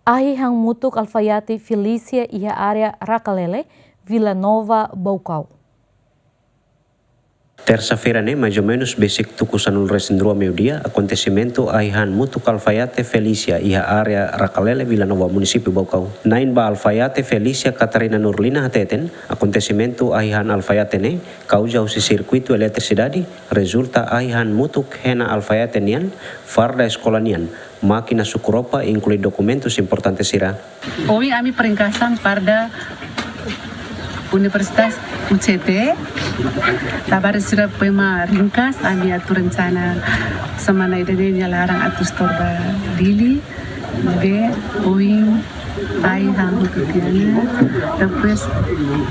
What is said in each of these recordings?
Ahi-han motuk Alfaeate Ficilia iha area Rakalele Vila Baucau. Terça-feira, mais ou menos, basic tukusanul resendrua meio-dia, acontecimento Ahi-han motuk Alfaeate Ficilia iha area Rakalele Vila município Baucau. Nain ba Alfaeate Ficilia Catarina Nurlina hateten, acontecimento Ahi-han Alfaeate ne, causa usi circuito eletricidade, resulta Ahi-han motuk hena Alfaeate nian, farda escola nian, máquina sukuropa inclui documentos importantes ira. Hoy kami peringkasan pada Universitas UCT, tabar sira pema ringkas ami atu rencana semana ide larang atus torba dili be oing Ahi-han motuk Ficilia depois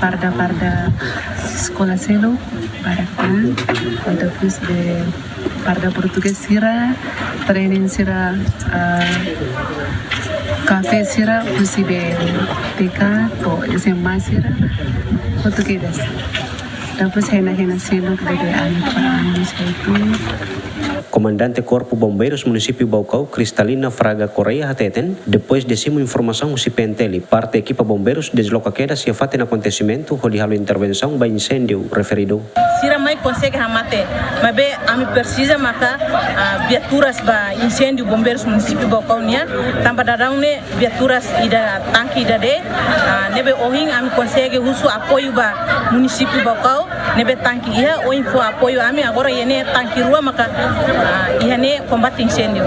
parda sekolah selo barakan depois de parda português sira training sira kafe sira possível TK po SMA sira português. Depois hena silo dari anak itu. Comandante Corpo Bombeiros Município Baucau, Cristalina Fraga Correia hateten, depois decimo informação se penteli, parte equipa bombeiros desloca queda se afate no acontecimento ou de halo intervenção by incêndio referido. Sira mai consegue ramate, mas be ami precisa maka viaturas ba incêndio bombeiros município Baucau nia, tambah dadang ne viaturas ida tangki ida de, nebe ohing ami consegue usu apoio ba município Baucau, nebe tangki iha ohing fu apoio ami agora yene tangki rua maka ihane combate incêndio.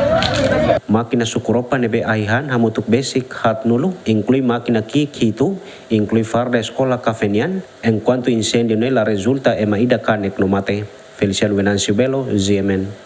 Máquina sukuropa nebe Ahi-han motuk basic hat nulu, inclui máquina kitu, inclui farda escola kafenian, enquanto incêndio nela resulta ema ida kanek no mate. Feliciano Venancio Belo, ZMN.